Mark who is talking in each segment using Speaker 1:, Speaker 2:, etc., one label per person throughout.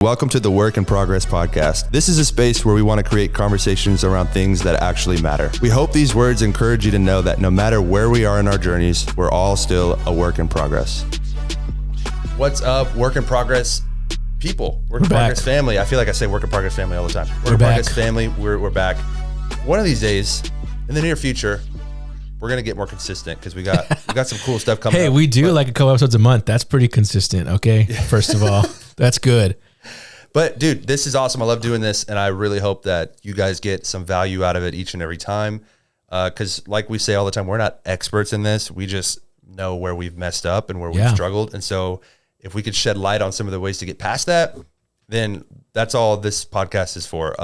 Speaker 1: Welcome to the Work in Progress podcast. This is a space where we want to create conversations around things that actually matter. We hope these words encourage you to know that no matter where we are in our journeys, we're all still a work in progress. What's up, Work in Progress people? Work in Progress family. I feel like I say Work in Progress family all the time. Work in Progress family, we're back. One of these days, in the near future, we're going to get more consistent because we got some cool stuff coming up.
Speaker 2: Hey, we do like a couple episodes a month. That's pretty consistent, okay? First of all, that's good.
Speaker 1: But dude, this is awesome. I love doing this, and I really hope that you guys get some value out of it each and every time. Because like we say all the time, we're not experts in this. We just know where we've messed up and where we've struggled. And so if we could shed light on some of the ways to get past that, then that's all this podcast is for.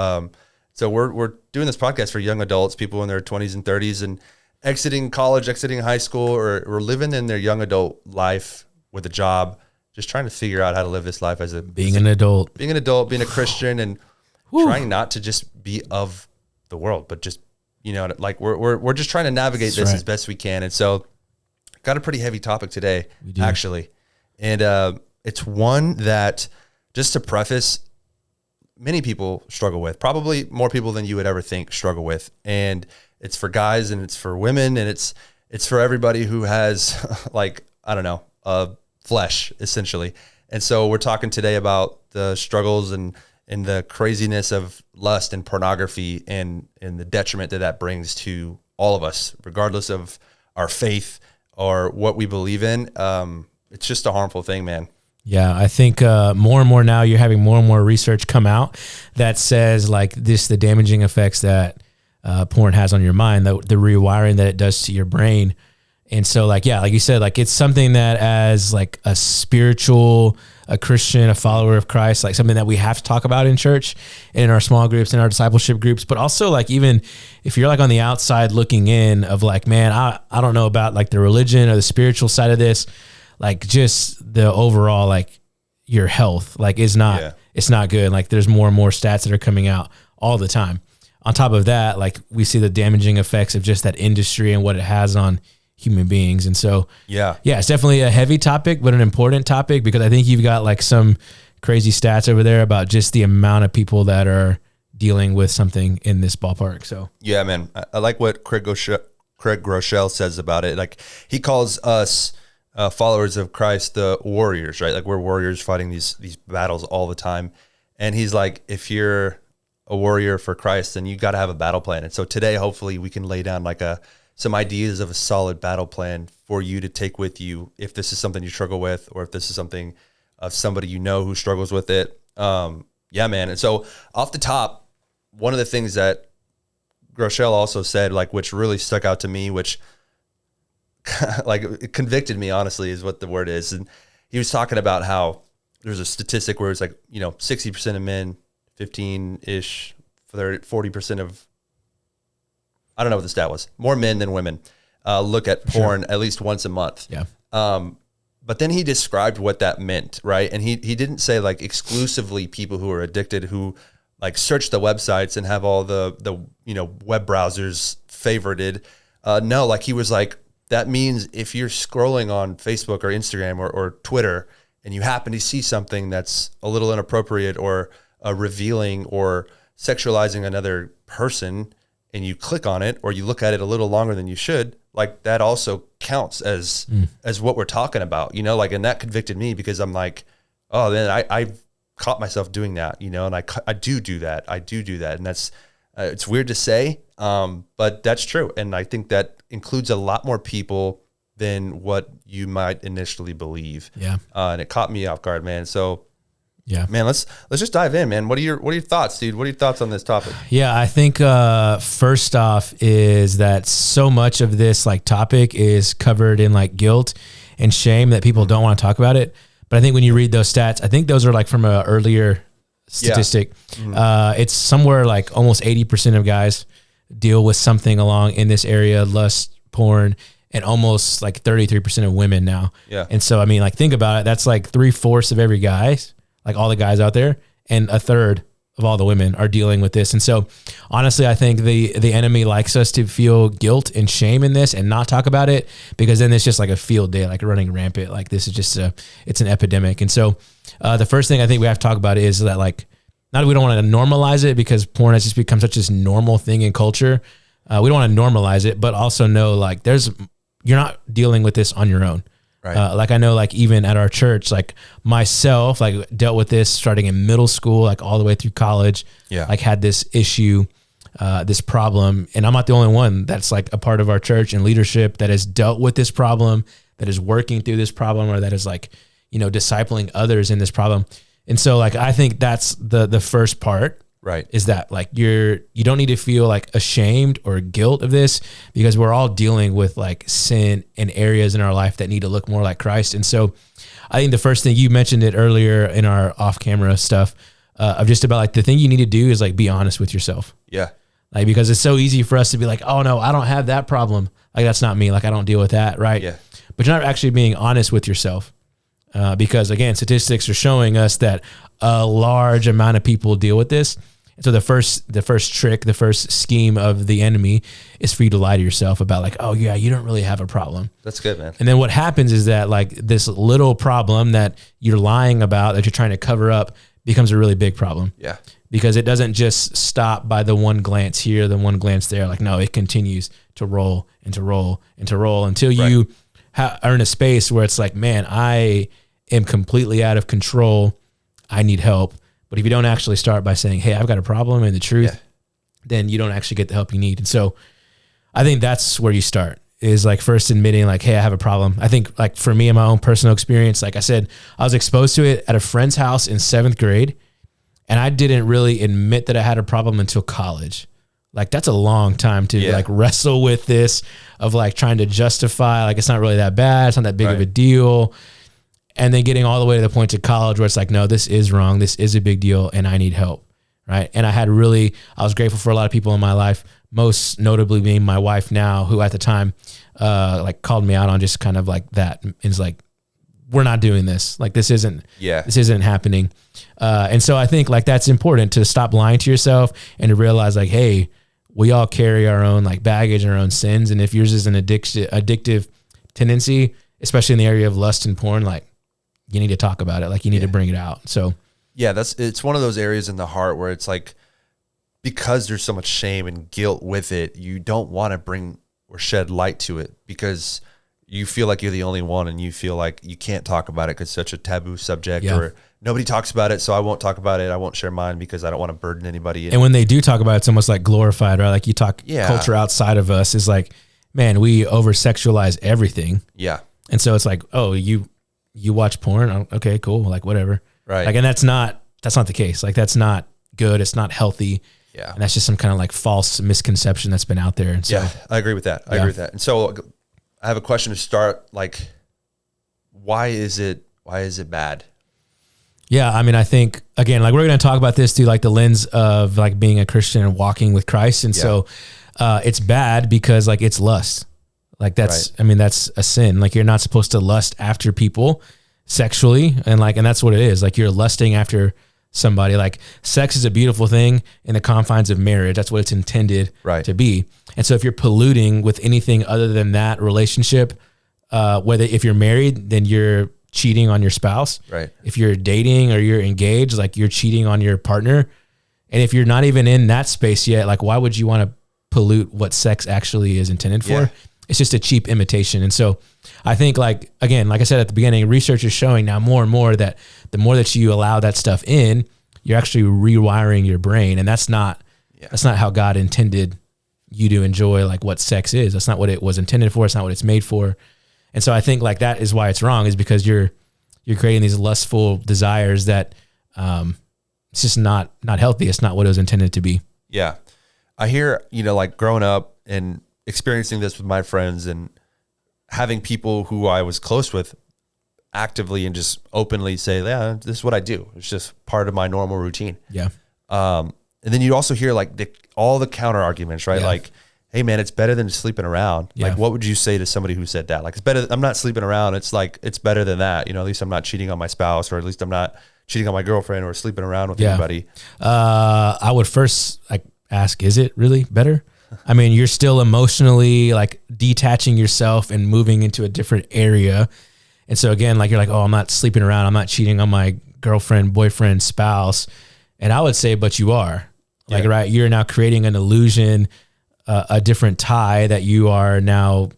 Speaker 1: So we're doing this podcast for young adults, people in their 20s and 30s and exiting college, exiting high school, or living in their young adult life with a job, just trying to figure out how to live this life as
Speaker 2: being an adult,
Speaker 1: being a Christian, and trying not to just be of the world, but just, you know, like we're just trying to navigate this as best we can. And so got a pretty heavy topic today, actually. And it's one that, just to preface, many people struggle with, probably more people than you would ever think struggle with. And it's for guys and it's for women and it's for everybody who has like, I don't know, flesh essentially. And so we're talking today about the struggles and the craziness of lust and pornography and the detriment that brings to all of us, regardless of our faith or what we believe in. It's just a harmful thing, man.
Speaker 2: Yeah, I think more and more now you're having more and more research come out that says like the damaging effects that porn has on your mind, the rewiring that it does to your brain. And so like you said, like it's something that as like a spiritual, a Christian, a follower of Christ, like something that we have to talk about in church and in our small groups, in our discipleship groups, but also like even if you're like on the outside looking in of like, man, I don't know about like the religion or the spiritual side of this, like just the overall, like your health, like it's not good. Like there's more and more stats that are coming out all the time. On top of that, like we see the damaging effects of just that industry and what it has on human beings. And so, it's definitely a heavy topic, but an important topic because I think you've got like some crazy stats over there about just the amount of people that are dealing with something in this ballpark. So
Speaker 1: yeah, man, I like what Craig Groeschel says about it. Like he calls us followers of Christ, the warriors, right? Like we're warriors fighting these battles all the time. And he's like, if you're a warrior for Christ, then you got to have a battle plan. And so today, hopefully we can lay down like some ideas of a solid battle plan for you to take with you if this is something you struggle with, or if this is something of somebody you know who struggles with it. Yeah, man. And so off the top, one of the things that Groeschel also said, like, which really stuck out to me, which like it convicted me, honestly, is what the word is. And he was talking about how there's a statistic where it's like, 60% of men, 15-ish, 40% of, I don't know what the stat was, more men than women look at porn at least once a month.
Speaker 2: Yeah.
Speaker 1: But then he described what that meant, right? And he didn't say like exclusively people who are addicted, who like search the websites and have all the web browsers favorited. No, like he was like, that means if you're scrolling on Facebook or Instagram or Twitter and you happen to see something that's a little inappropriate or revealing or sexualizing another person, and you click on it or you look at it a little longer than you should, like that also counts as what we're talking about, like, and that convicted me because I'm like, oh, then I caught myself doing that, and I do that. And that's, it's weird to say, but that's true. And I think that includes a lot more people than what you might initially believe.
Speaker 2: Yeah.
Speaker 1: And it caught me off guard, man. So
Speaker 2: yeah,
Speaker 1: man, let's just dive in, man. What are your thoughts, dude? What are your thoughts on this topic?
Speaker 2: Yeah, I think first off is that so much of this like topic is covered in like guilt and shame that people don't want to talk about it. But I think when you read those stats, I think those are like from an earlier statistic. Yeah. It's somewhere like almost 80% of guys deal with something along in this area, lust, porn, and almost like 33% of women now.
Speaker 1: Yeah.
Speaker 2: And so, I mean, like think about it. That's like 3/4 of every guy, like all the guys out there, and a third of all the women are dealing with this. And so honestly, I think the enemy likes us to feel guilt and shame in this and not talk about it, because then it's just like a field day, like running rampant. Like this is just it's an epidemic. And so the first thing I think we have to talk about is that, like, not that we don't want to normalize it, because porn has just become such this normal thing in culture. We don't want to normalize it, but also know, like, you're not dealing with this on your own.
Speaker 1: Right.
Speaker 2: Like I know, like even at our church, like myself, like dealt with this starting in middle school, like all the way through college.
Speaker 1: Yeah.
Speaker 2: Like had this issue, this problem, and I'm not the only one that's like a part of our church and leadership that has dealt with this problem, that is working through this problem, or that is like, discipling others in this problem. And so, like, I think that's the first part.
Speaker 1: Right.
Speaker 2: Is that, like, you don't need to feel like ashamed or guilt of this, because we're all dealing with like sin and areas in our life that need to look more like Christ. And so I think the first thing, you mentioned it earlier in our off camera stuff, of just about like the thing you need to do is like be honest with yourself.
Speaker 1: Yeah.
Speaker 2: Like, because it's so easy for us to be like, oh no, I don't have that problem. Like, that's not me. Like, I don't deal with that. Right.
Speaker 1: Yeah.
Speaker 2: But you're not actually being honest with yourself. Because again, statistics are showing us that a large amount of people deal with this. And so the first trick, the first scheme of the enemy is for you to lie to yourself about, like, oh yeah, you don't really have a problem.
Speaker 1: That's good, man.
Speaker 2: And then what happens is that, like, this little problem that you're lying about, that you're trying to cover up, becomes a really big problem.
Speaker 1: Yeah.
Speaker 2: Because it doesn't just stop by the one glance here, the one glance there. Like, no, it continues to roll and to roll and to roll until you are in a space where it's like, man, I am completely out of control. I need help. But if you don't actually start by saying, hey, I've got a problem and the truth, then you don't actually get the help you need. And so I think that's where you start, is like first admitting, like, hey, I have a problem. I think, like, for me in my own personal experience, like I said, I was exposed to it at a friend's house in 7th grade. And I didn't really admit that I had a problem until college. Like, that's a long time to like wrestle with this, of like trying to justify, like, it's not really that bad. It's not that big of a deal. And then getting all the way to the point to college where it's like, no, this is wrong. This is a big deal and I need help. Right. And I was grateful for a lot of people in my life, most notably being my wife now, who at the time, like, called me out on just kind of like that. It's like, we're not doing this. Like, this isn't happening. And so I think, like, that's important, to stop lying to yourself and to realize, like, hey, we all carry our own, like, baggage and our own sins. And if yours is an addictive tendency, especially in the area of lust and porn, like, you need to talk about it. Like, you need to bring it out. So
Speaker 1: yeah, it's one of those areas in the heart where it's like, because there's so much shame and guilt with it, you don't want to bring or shed light to it, because you feel like you're the only one, and you feel like you can't talk about it because it's such a taboo subject, or nobody talks about it, so I won't talk about it. I won't share mine because I don't want to burden anybody.
Speaker 2: And when they do talk about it, it's almost like glorified, right? Like, you talk culture outside of us is like, man, we over sexualize everything.
Speaker 1: Yeah.
Speaker 2: And so it's like, oh, you watch porn? Oh, okay, cool. Like, whatever.
Speaker 1: Right.
Speaker 2: Like, and that's not the case. Like, that's not good. It's not healthy.
Speaker 1: Yeah.
Speaker 2: And that's just some kind of like false misconception that's been out there. And so,
Speaker 1: I agree with that. I agree with that. And so I have a question to start. Like, why is it bad?
Speaker 2: Yeah. I mean, I think, again, like, we're going to talk about this through like the lens of like being a Christian and walking with Christ. And so it's bad because, like, it's lust. Like, that's, I mean, that's a sin. Like, you're not supposed to lust after people sexually. And that's what it is. Like, you're lusting after somebody. Like, sex is a beautiful thing in the confines of marriage. That's what it's intended to be. And so if you're polluting with anything other than that relationship, if you're married, then you're cheating on your spouse.
Speaker 1: Right.
Speaker 2: If you're dating or you're engaged, like, you're cheating on your partner. And if you're not even in that space yet, like, why would you want to pollute what sex actually is intended for? Yeah. It's just a cheap imitation. And so I think, like, again, like I said at the beginning, research is showing now more and more that the more that you allow that stuff in, you're actually rewiring your brain. And that's not how God intended you to enjoy, like, what sex is. That's not what it was intended for. It's not what it's made for. And so I think, like, that is why it's wrong, is because you're creating these lustful desires that it's just not healthy. It's not what it was intended to be.
Speaker 1: Yeah. I hear, like, growing up and experiencing this with my friends and having people who I was close with actively and just openly say, yeah, this is what I do. It's just part of my normal routine.
Speaker 2: Yeah.
Speaker 1: And then you also hear, like, all the counter arguments, right? Yeah. Like, hey man, it's better than sleeping around. Yeah. Like, what would you say to somebody who said that? Like, it's better. I'm not sleeping around. It's like, it's better than that. At least I'm not cheating on my spouse, or at least I'm not cheating on my girlfriend or sleeping around with anybody.
Speaker 2: I would first like ask, is it really better? I mean, you're still emotionally like detaching yourself and moving into a different area. And so again, like you're like, oh, I'm not sleeping around. I'm not cheating on my girlfriend, boyfriend, spouse. And I would say, but you are like, right. You're now creating an illusion, a different tie that you are now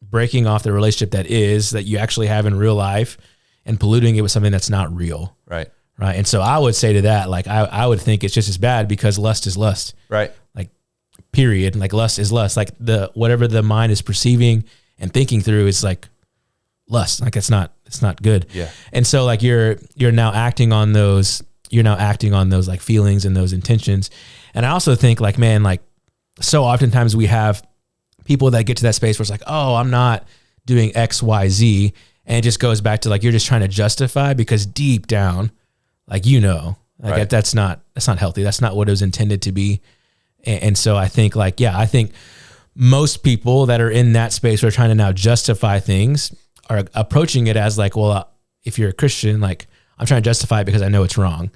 Speaker 2: breaking off the relationship that you actually have in real life and polluting it with something that's not real.
Speaker 1: Right.
Speaker 2: Right. And so I would say to that, like, I would think it's just as bad because lust is lust.
Speaker 1: Right.
Speaker 2: Like, period. Like lust is lust. Like whatever the mind is perceiving and thinking through is like lust. Like it's not good.
Speaker 1: Yeah.
Speaker 2: And so like you're now acting on those like feelings and those intentions. And I also think like, man, like so oftentimes we have people that get to that space where it's like, oh, I'm not doing X, Y, Z. And it just goes back to like, you're just trying to justify because deep down, like, like that's not healthy. That's not what it was intended to be. And so I think like, I think most people that are in that space who are trying to now justify things are approaching it as like, well, if you're a Christian, like I'm trying to justify it because I know it's wrong.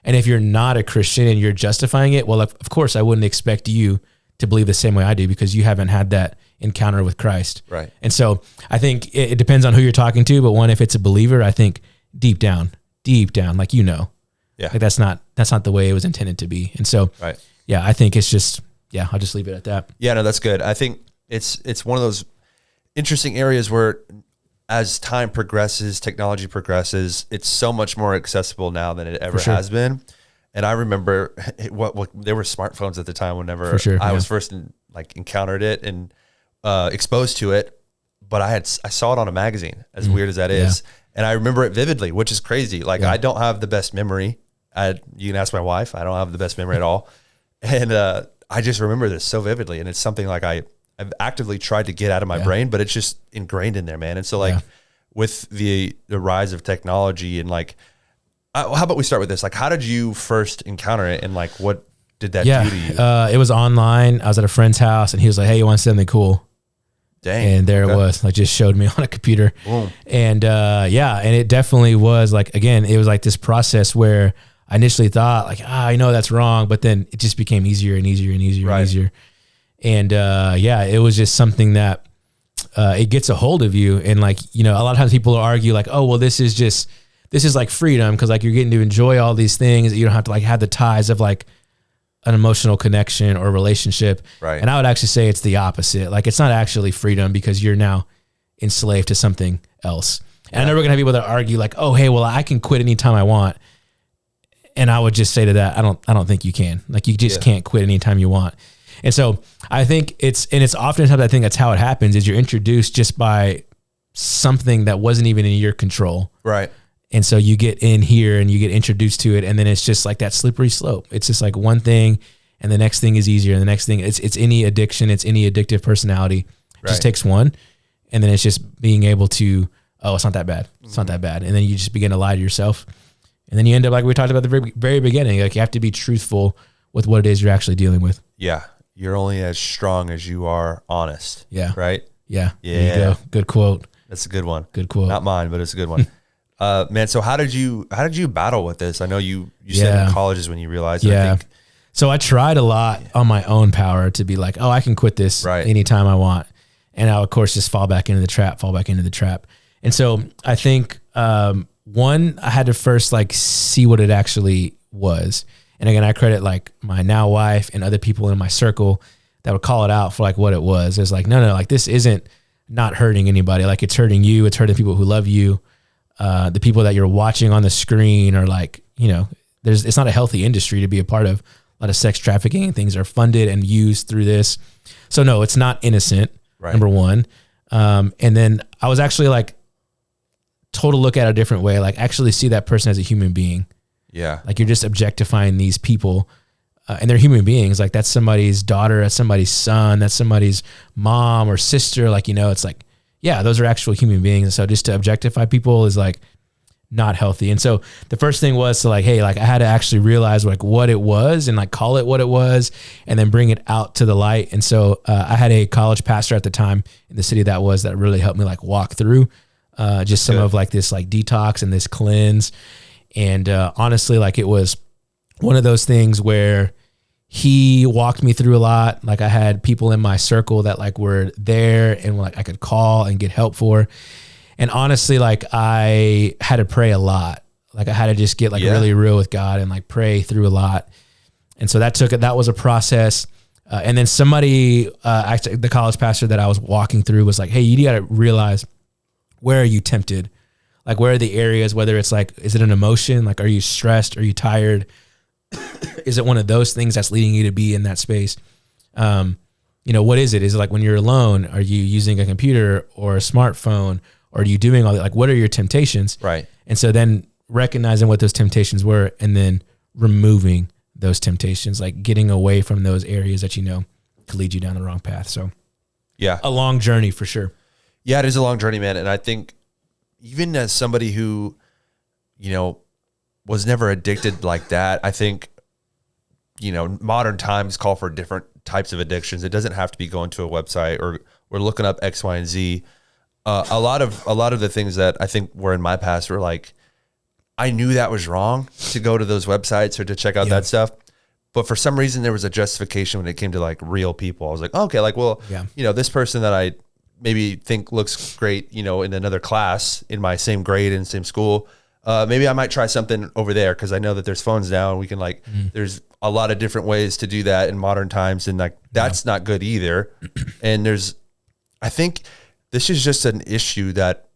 Speaker 2: And if you're not a Christian and you're justifying it, well, of course I wouldn't expect you to believe the same way I do because you haven't had that encounter with Christ.
Speaker 1: Right.
Speaker 2: And so I think it depends on who you're talking to, but if it's a believer, I think deep down, like, like that's not the way it was intended to be. And so,
Speaker 1: right.
Speaker 2: I think it's just, I'll just leave it at that.
Speaker 1: Yeah, no, that's good. I think it's one of those interesting areas where as time progresses, technology progresses, it's so much more accessible now than it ever has been. And I remember there were smartphones at the time whenever I was first encountered it and exposed to it, but I saw it on a magazine, as weird as that is. And I remember it vividly, which is crazy. Like I don't have the best memory. You can ask my wife. I don't have the best memory at all. And I just remember this so vividly. And it's something like I've actively tried to get out of my brain, but it's just ingrained in there, man. And so like with the rise of technology and like, how about we start with this? Like, how did you first encounter it? And like, what did that do to you?
Speaker 2: It was online. I was at a friend's house and he was like, hey, you want to see something cool?
Speaker 1: Dang.
Speaker 2: And there it was, like just showed me on a computer. Boom. And and it definitely was like, again, it was like this process where I initially thought like, I know that's wrong, but then it just became easier and easier and easier and easier. And it was just something that it gets a hold of you. And like, a lot of times people argue like, oh, well, this is like freedom because like you're getting to enjoy all these things that you don't have to like have the ties of like an emotional connection or relationship.
Speaker 1: Right.
Speaker 2: And I would actually say it's the opposite. Like it's not actually freedom because you're now enslaved to something else. And I know we're gonna have people that argue like, oh, hey, well, I can quit anytime I want. And I would just say to that, I don't think you can. Like you just can't quit anytime you want. And so I think it's oftentimes I think that's how it happens is you're introduced just by something that wasn't even in your control.
Speaker 1: Right.
Speaker 2: And so you get in here and you get introduced to it. And then it's just like that slippery slope. It's just like one thing and the next thing is easier. And the next thing it's any addiction. It's any addictive personality. It just takes one. And then it's just being able to, oh, it's not that bad. It's not that bad. And then you just begin to lie to yourself. And then you end up like we talked about at the very, very beginning. Like you have to be truthful with what it is you're actually dealing with.
Speaker 1: Yeah. You're only as strong as you are honest.
Speaker 2: Yeah.
Speaker 1: Right?
Speaker 2: Yeah. There you go. Good quote.
Speaker 1: That's a good one.
Speaker 2: Good quote.
Speaker 1: Not mine, but it's a good one. Man, so how did you battle with this? I know you said in college is when you realized.
Speaker 2: Yeah. So I tried a lot on my own power to be like, oh, I can quit this anytime I want. And I, of course, just fall back into the trap. And so I think, one, I had to first like see what it actually was. And again, I credit like my now wife and other people in my circle that would call it out for like what it was. It's like, no, like this isn't not hurting anybody. Like it's hurting you. It's hurting people who love you. The people that you're watching on the screen are like, it's not a healthy industry to be a part of. A lot of sex trafficking and things are funded and used through this. So no, it's not innocent. Right. Number one. And then I was actually like told to look at it a different way. Like actually see that person as a human being.
Speaker 1: Yeah. Like
Speaker 2: you're just objectifying these people and they're human beings. Like that's somebody's daughter, that's somebody's son, that's somebody's mom or sister. Like, it's like, yeah, those are actual human beings. And so just to objectify people is like not healthy. And so the first thing was to like, hey, like I had to actually realize like what it was and like call it what it was and then bring it out to the light. And so I had a college pastor at the time in the city that really helped me like walk through just some of like this like detox and this cleanse. And honestly, like it was one of those things where he walked me through a lot. Like I had people in my circle that like were there and like I could call and get help for. And honestly, like I had to pray a lot. Like I had to just get like really real with God and like pray through a lot. And so that was a process. And then somebody, actually the college pastor that I was walking through was like, hey, you got to realize, where are you tempted? Like, where are the areas, whether it's like, is it an emotion? Like, are you stressed? Are you tired? Is it one of those things that's leading you to be in that space? What is it? Is it like when you're alone, are you using a computer or a smartphone, or are you doing all that? Like, what are your temptations?
Speaker 1: Right.
Speaker 2: And so then recognizing what those temptations were and then removing those temptations, like getting away from those areas that could lead you down the wrong path. So
Speaker 1: yeah,
Speaker 2: a long journey for sure.
Speaker 1: Yeah, it is a long journey, man. And I think even as somebody who, was never addicted like that, I think, modern times call for different types of addictions. It doesn't have to be going to a website or looking up X, Y, and Z. A lot of the things that I think were in my past were like, I knew that was wrong to go to those websites or to check out that stuff. But for some reason, there was a justification when it came to like real people. I was like, okay, like, well, this person that I maybe think looks great, in another class in my same grade and same school, maybe I might try something over there because I know that there's phones now and we can like, there's a lot of different ways to do that in modern times. And like, that's not good either. And I think this is just an issue that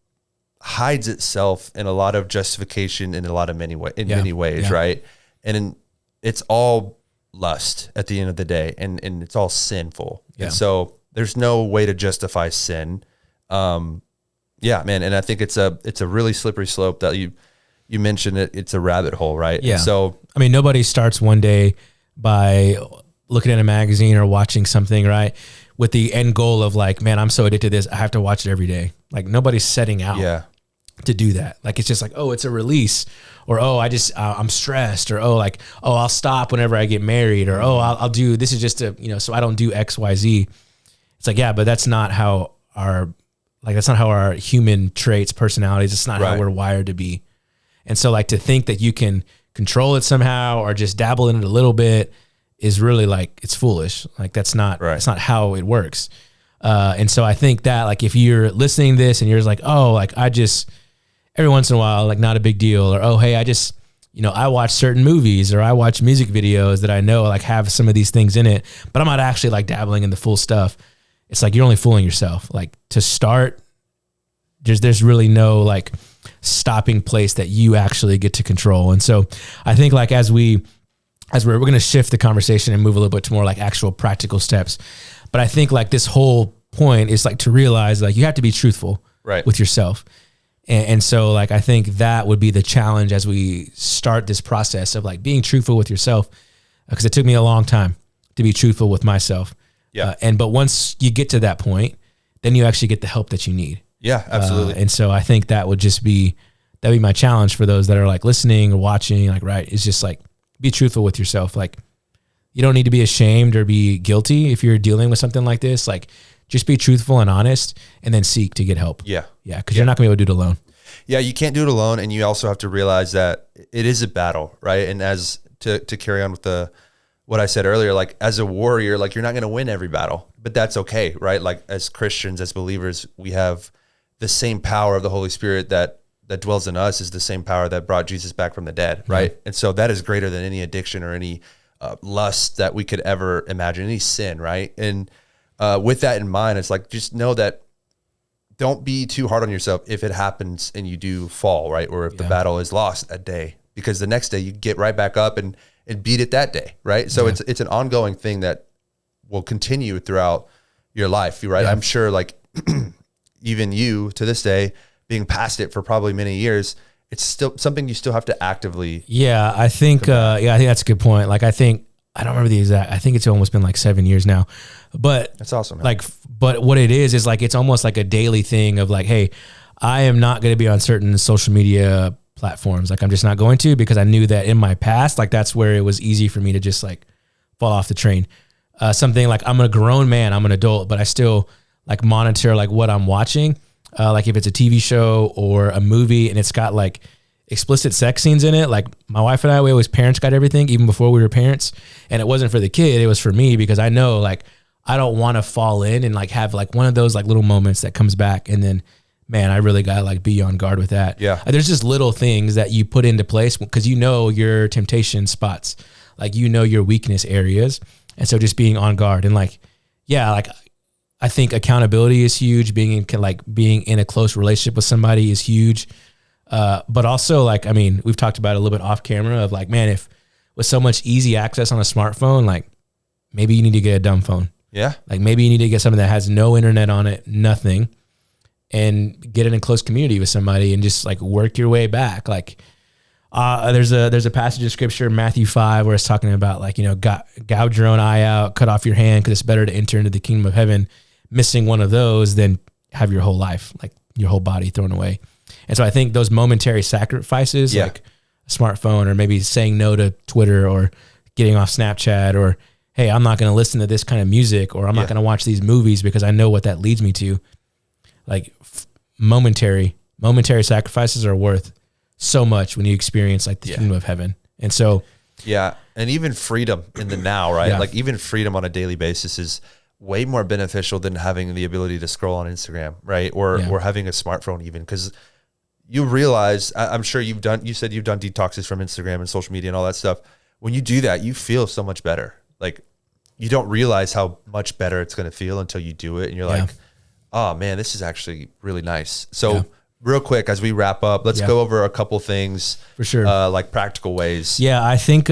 Speaker 1: hides itself in a lot of justification in many ways, right? And it's all lust at the end of the day, and it's all sinful. And so there's no way to justify sin. Man, and I think it's a really slippery slope that you mentioned it. It's a rabbit hole, right?
Speaker 2: Yeah.
Speaker 1: And so
Speaker 2: I mean, nobody starts one day by looking at a magazine or watching something, right, with the end goal of like, man, I'm so addicted to this, I have to watch it every day. Like nobody's setting out to do that. Like, it's just like, oh, it's a release, or, oh, I'm stressed, or, oh, like, oh, I'll stop whenever I get married, or, oh, I'll do, this is just so I don't do X, Y, Z. It's like, yeah, but that's not how our human traits, personalities, it's not how we're wired to be. And so like to think that you can control it somehow or just dabble in it a little bit is really like, it's foolish. Like that's not how it works. And so I think that like, if you're listening to this and you're just like, oh, like every once in a while, like not a big deal, or, oh, hey, I watch certain movies or I watch music videos that I know like have some of these things in it, but I'm not actually like dabbling in the full stuff. It's like, you're only fooling yourself. Like to start, there's really no like stopping place that you actually get to control. And so I think like as we're going to shift the conversation and move a little bit to more like actual practical steps. But I think like this whole point is like to realize like you have to be truthful with yourself. And so like, I think that would be the challenge as we start this process of like being truthful with yourself. Because it took me a long time to be truthful with myself. Yeah. But once you get to that point, then you actually get the help that you need.
Speaker 1: Yeah, absolutely.
Speaker 2: And so I think that would be my challenge for those that are like listening or watching, like, right. It's just like, be truthful with yourself. Like you don't need to be ashamed or be guilty if you're dealing with something like this. Like just be truthful and honest and then seek to get help. Yeah. Yeah. Cause you're not gonna be able to do it alone.
Speaker 1: Yeah. You can't do it alone. And you also have to realize that it is a battle, right? And as to carry on with what I said earlier, like as a warrior, like you're not going to win every battle, but that's okay. Right. Like as Christians, as believers, we have the same power of the Holy Spirit that dwells in us is the same power that brought Jesus back from the dead. Right. Mm-hmm. And so that is greater than any addiction or any lust that we could ever imagine, any sin. Right. And with that in mind, it's like, just know that don't be too hard on yourself if it happens and you do fall, right? Or if the battle is lost a day, because the next day you get right back up and beat it that day, right? So it's an ongoing thing that will continue throughout your life, right? Yeah. I'm sure like even you to this day, being past it for probably many years, it's still something you still have to actively.
Speaker 2: Yeah, I think I think that's a good point. Like I don't remember the exact, I think it's almost been like 7 years now, but
Speaker 1: that's awesome. Man.
Speaker 2: Like, but what it is like, it's almost like a daily thing of like, hey, I am not going to be on certain social media platforms. Like I'm just not going to, because I knew that in my past, like that's where it was easy for me to just like fall off the train. Something like I'm a grown man, I'm an adult, but I still like monitor like what I'm watching. Like if it's a TV show or a movie and it's got like explicit sex scenes in it. Like my wife and I, we always parents got everything even before we were parents. And it wasn't for the kid. It was for me because I know like, I don't want to fall in and like have like one of those like little moments that comes back. And then, man, I really got to like be on guard with that.
Speaker 1: Yeah.
Speaker 2: There's just little things that you put into place because you know your temptation spots, like, you know, your weakness areas. And so just being on guard and like, yeah, like I think accountability is huge. Being in a close relationship with somebody is huge. But also like, I mean, we've talked about it a little bit off camera of like, man, if with so much easy access on a smartphone, like maybe you need to get a dumb phone.
Speaker 1: Yeah.
Speaker 2: Like maybe you need to get something that has no internet on it, nothing, and get it in close community with somebody and just like work your way back. Like, there's a passage in scripture, Matthew 5, where it's talking about like, you know, gouge your own eye out, cut off your hand, because it's better to enter into the kingdom of heaven missing one of those than have your whole life, like your whole body thrown away. And so I think those momentary sacrifices, like a smartphone or maybe saying no to Twitter or getting off Snapchat or, hey, I'm not going to listen to this kind of music or I'm not going to watch these movies because I know what that leads me to. Like momentary sacrifices are worth so much when you experience like the kingdom of heaven. And so,
Speaker 1: and even freedom in the now, right?
Speaker 2: Yeah.
Speaker 1: Like even freedom on a daily basis is way more beneficial than having the ability to scroll on Instagram, right? Or having a smartphone even, because you realize, I'm sure you said you've done detoxes from Instagram and social media and all that stuff. When you do that, you feel so much better. Like you don't realize how much better it's going to feel until you do it. And you're like, oh man, this is actually really nice. So real quick, as we wrap up, let's go over a couple things
Speaker 2: for sure.
Speaker 1: Like practical ways.
Speaker 2: Yeah. I think,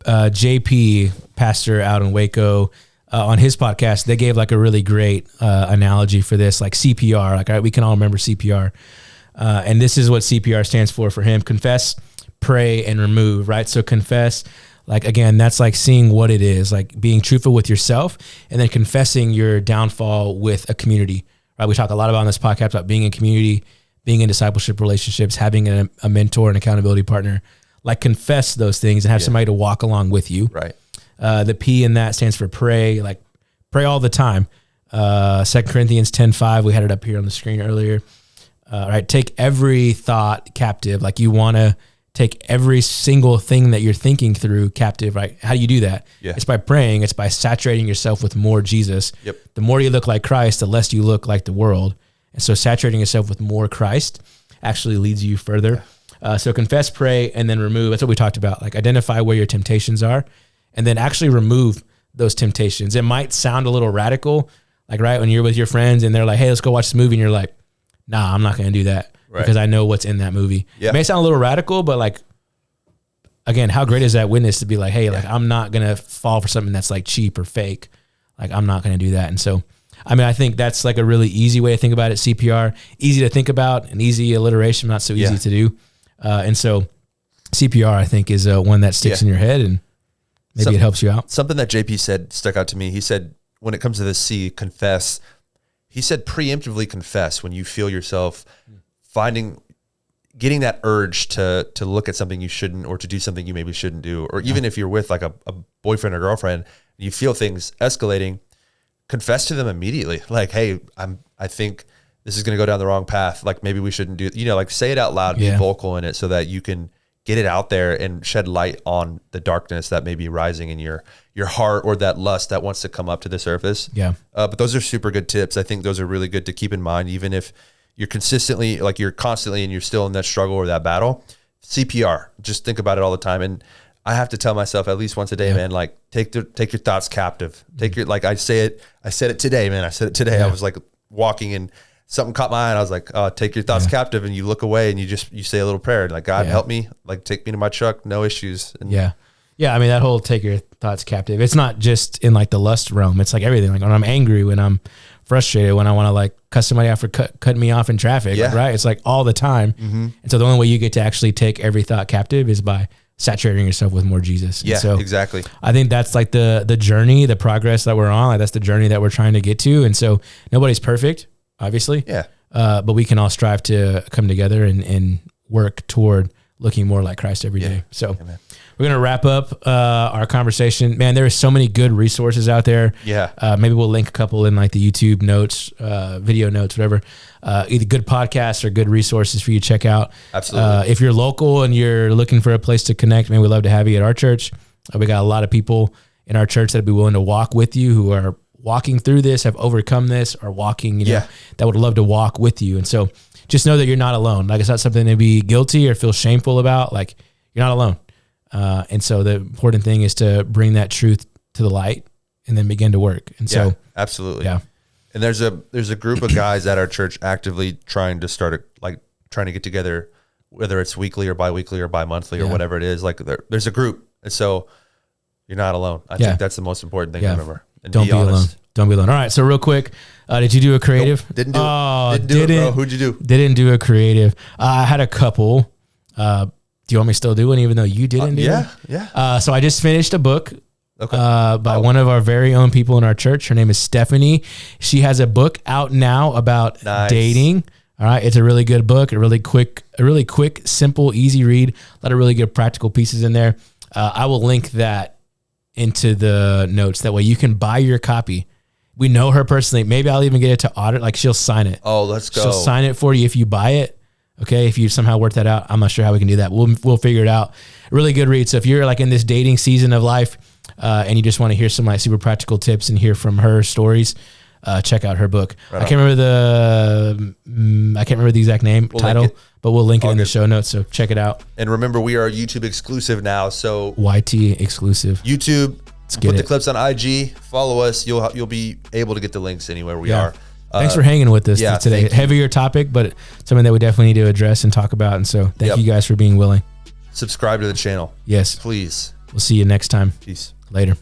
Speaker 2: JP, pastor out in Waco, on his podcast, they gave like a really great analogy for this, like CPR. Like we can all remember CPR. And this is what CPR stands for him: confess, pray, and remove, right? So confess, like, again, that's like seeing what it is, like being truthful with yourself and then confessing your downfall with a community, right? We talk a lot about on this podcast about being in community, being in discipleship relationships, having a mentor and accountability partner. Like confess those things and have somebody to walk along with you.
Speaker 1: Right.
Speaker 2: The P in that stands for pray, like pray all the time. 2 Corinthians 10:5, we had it up here on the screen earlier. Right. Take every thought captive. Like you want to take every single thing that you're thinking through captive, right? How do you do that?
Speaker 1: Yeah.
Speaker 2: It's by praying. It's by saturating yourself with more Jesus.
Speaker 1: Yep.
Speaker 2: The more you look like Christ, the less you look like the world. And so saturating yourself with more Christ actually leads you further. So confess, pray, and then remove. That's what we talked about. Like identify where your temptations are and then actually remove those temptations. It might sound a little radical, like, right, when you're with your friends and they're like, hey, let's go watch this movie. And you're like, nah, I'm not going to do that because I know what's in that movie. Yeah. It may sound a little radical, but like, again, how great is that witness to be like, hey, like I'm not going to fall for something that's like cheap or fake. Like I'm not going to do that. And so, I mean, I think that's like a really easy way to think about it. CPR, easy to think about, an easy alliteration, not so easy to do. And so CPR, I think, is one that sticks in your head and maybe it helps you out. Something
Speaker 1: that JP said stuck out to me. He said, when it comes to the C, confess, he said preemptively confess when you feel yourself getting that urge to look at something you shouldn't or to do something you maybe shouldn't do. Or even if you're with like a boyfriend or girlfriend, and you feel things escalating, confess to them immediately. Like, hey, I think this is going to go down the wrong path. Like maybe we shouldn't do, like say it out loud, be vocal in it so that you can get it out there and shed light on the darkness that may be rising in your heart or that lust that wants to come up to the surface.
Speaker 2: Yeah.
Speaker 1: But those are super good tips. I think those are really good to keep in mind, even if you're constantly and you're still in that struggle or that battle. CPR, just think about it all the time. And I have to tell myself at least once a day, man, like take your thoughts captive. I said it today, man. I said it today. I was like walking and something caught my eye and I was like, take your thoughts captive, and you look away and you say a little prayer like, God help me, like take me to my truck, no issues. And
Speaker 2: yeah. I mean, that whole take your thoughts captive, it's not just in like the lust realm. It's like everything. Like when I'm angry, when I'm frustrated, when I want to like cuss somebody out for cutting me off in traffic, right? It's like all the time. Mm-hmm. And so the only way you get to actually take every thought captive is by saturating yourself with more Jesus.
Speaker 1: Yeah,
Speaker 2: and so
Speaker 1: exactly.
Speaker 2: I think that's like the journey, the progress that we're on. Like that's the journey that we're trying to get to. And so nobody's perfect, obviously.
Speaker 1: Yeah.
Speaker 2: But we can all strive to come together and work toward looking more like Christ every day. So
Speaker 1: Amen.
Speaker 2: we're going to wrap up our conversation. Man, there are so many good resources out there.
Speaker 1: Yeah.
Speaker 2: Maybe we'll link a couple in like the YouTube notes, video notes, whatever. Either good podcasts or good resources for you to check out.
Speaker 1: Absolutely.
Speaker 2: If you're local and you're looking for a place to connect, man, we'd love to have you at our church. We got a lot of people in our church that'd be willing to walk with you, who are walking through this, have overcome this, or walking, that would love to walk with you. And so just know that you're not alone. Like, it's not something to be guilty or feel shameful about. Like, you're not alone. And so the important thing is to bring that truth to the light and then begin to work. And so
Speaker 1: absolutely.
Speaker 2: Yeah.
Speaker 1: And there's a group of guys at our church actively trying to trying to get together, whether it's weekly or bi-weekly or bi-monthly or whatever it is. Like, there's a group. And so you're not alone. I think that's the most important thing to remember. And
Speaker 2: don't be alone. Don't be alone. All right. So real quick, did you do a creative?
Speaker 1: Nope, didn't do it. Didn't do it, bro. Who'd you do?
Speaker 2: Didn't do a creative. I had a couple. Do you want me to still do one, even though you didn't do it?
Speaker 1: Yeah.
Speaker 2: So I just finished a book by one of our very own people in our church. Her name is Stephanie. She has a book out now about dating. All right. It's a really good book, a really quick, simple, easy read. A lot of really good practical pieces in there. I will link that into the notes. That way you can buy your copy. We know her personally. Maybe I'll even get it to audit. Like, she'll sign it.
Speaker 1: Oh, let's go.
Speaker 2: She'll sign it for you if you buy it. Okay. If you somehow work that out, I'm not sure how we can do that. We'll figure it out. Really good read. So if you're like in this dating season of life, and you just want to hear some like super practical tips and hear from her stories, check out her book. Right, I can't remember the exact title, but we'll link it in the show notes. So check it out.
Speaker 1: And remember, we are YouTube exclusive now. So
Speaker 2: YT exclusive.
Speaker 1: YouTube. Put the clips on IG. Follow us. You'll be able to get the links anywhere we are.
Speaker 2: Thanks for hanging with us today. Heavier topic, but something that we definitely need to address and talk about. And so thank you guys for being willing.
Speaker 1: Subscribe to the channel.
Speaker 2: Yes.
Speaker 1: Please.
Speaker 2: We'll see you next time.
Speaker 1: Peace.
Speaker 2: Later.